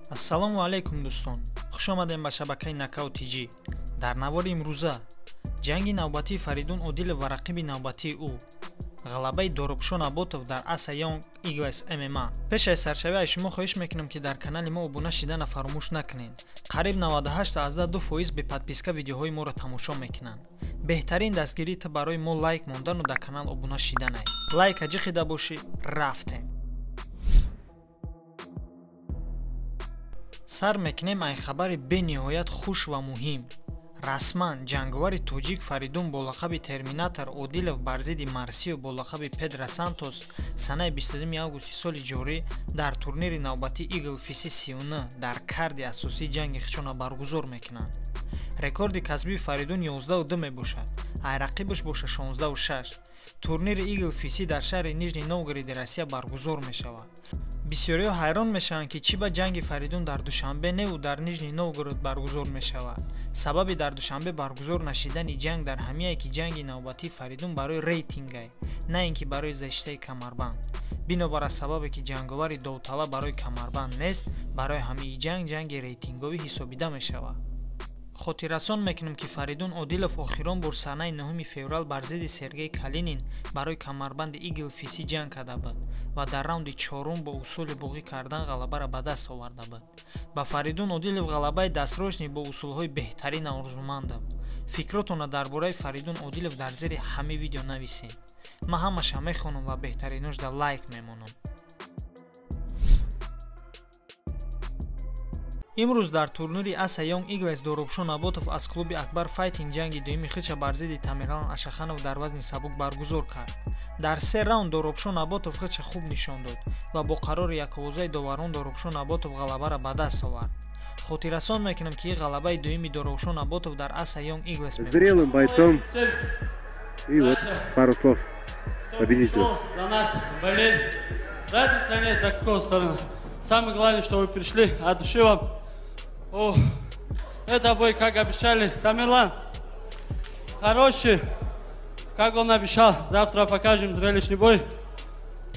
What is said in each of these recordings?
Ассалому алайкум дӯстон. Хуш омадем ба шабакаи Knockout TG. Дар навори имрӯза ҷанги навбатии Фаридун Одилов ва рақиби навбатии ӯ. ғалабаи Доробшон Аботов дар Asa Young Eagles MMA. Пеш аз саршавӣ аз шумо хоҳиш мекунам ки дар канали мо обуна шидана фаромӯш накунед. Қариб 98% бе подписка видеоҳои моро тамошо мекунанд. Беҳтарин дастгирӣ та барои мо лайк мондану дар канал обуна шиданай. Лайк аҷиқида бошӣ, рафтем. сар мекунем ай хабари бениҳоят хуш ва муҳим. Расман ҷанговари тоҷик Фаридун бо лақаби Терминатор Одилов бар зидди Марсио бо лақаби Педро Сантос санаи 22 августи соли ҷорӣ дар турнири навбатии Eagle FC 39 дар карди асосии ҷанги хишона баргузор мекунанд. Рекорди касбии Фаридун 11-2 мебошад, ай рақибаш боша 16-6. Турнири Eagle FC дар шаҳри Нижний Новгороди Россия баргузор мешавад. бисёриҳо ҳайрон мешаванд ки чӣ ба ҷанги Фаридун дар Душанбе неву дар Нижний Новгород баргузор мешавад. Сабаби дар Душанбе баргузор нашидани ҷанг дар ҳамиае ки ҷанги навбатии Фаридун барои рейтингай, на ин ки барои заштаи камарбанд. Бинобар аз сабабе ки ҷанговари довталаб барои камарбанд нест, барои ҳамии ҷанги рейтинговӣ ҳисобида мешавад. хотиррасон мекунем ки Фаридун Одилов охирон бор санаи 9 феврал бар зидди Сергей Калинин барои камарбанди Eagle FC ҷанг карда буд ва дар раунди чорум бо усули боғӣ кардан ғалабаро ба даст оварда буд. Ба Фаридун Одилов ғалабаи дастрочни бо усулҳои беҳтарин орзумандам. Фикротона дар бораи Фаридун Одилов дар зери ҳами видео нависед. Ман ҳамаша мехонам ва беҳтариношда лайк мемонам. имрӯз дар турнири Asa Young Eagles Доробшон Аботов аз клуби Акбар Файтинг ҷанги дуюми хича бар зидди Тамерлан Ашаханов дар вазни сабук баргузор кард. Дар 3 раунд Доробшон Аботов хича хуб нишон дод ва бо қарори яковозаи доварон Доробшон Аботов ғалабаро ба даст овард. хотиррасон мекунам ки ғалабаи дуюми Доробшон Аботов дар Asa Young Eagles зрелым бойцом. И вот пару слов победителю. За нас болеем. Разница нет, за какого стороны. Самое главное, что вы пришли, от души вам. О, это бой, как обещали. Тамерлан, хороший, как он обещал. Завтра покажем зрелищный бой.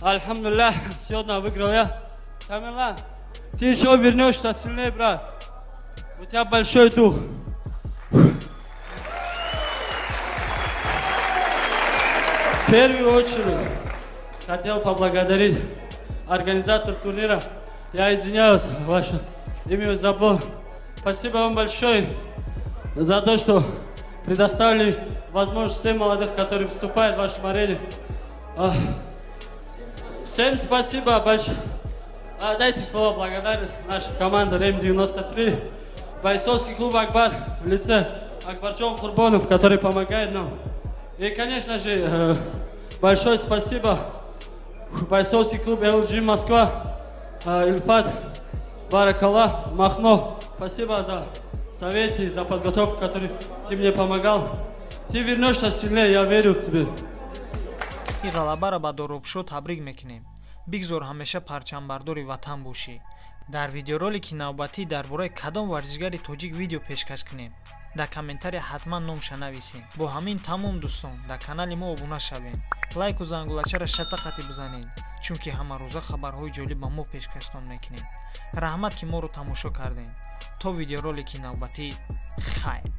Альхамдулиллах, сегодня выиграл я. Тамерлан, ты еще вернешься сильнее, брат. У тебя большой дух. В первую очередь хотел поблагодарить организатор турнира. Я извиняюсь, ваше имя забыл. Спасибо вам большое за то, что предоставили возможность всем молодых, которые выступают в вашем арене. Всем спасибо большое. Дайте слово благодарности нашей команде РЕМ-93, бойцовский клуб Акбар в лице Акбарчон Курбонов, который помогает нам. И, конечно же, большое спасибо бойцовский клуб LG Москва, Ильфат, Баракалла, Махно. Спасибо за советы, за подготовку, которую ты мне помогал. Ты вернешься сильнее, я верю в тебя. И ғалабаро ба Доробшо табрик мекунем. Бигзор ҳамеша парчамбардори ватан бошӣ. Дар видеоролики навбатӣ дар бораи кадом варзишгари тоҷик видео пешкаш кунем? Дар комментария ҳатман номша нависем. Бо ҳамин тамом дӯстон, дар канали мо обуна шавем. Лайку зангулачаро шатақати бизанед, чунки ҳамарӯза хабарҳои ҷолиб ба мо пешкаштон мекунем. раҳмат ки моро тамошо кардем. То видеоролики навбатӣ, хайр.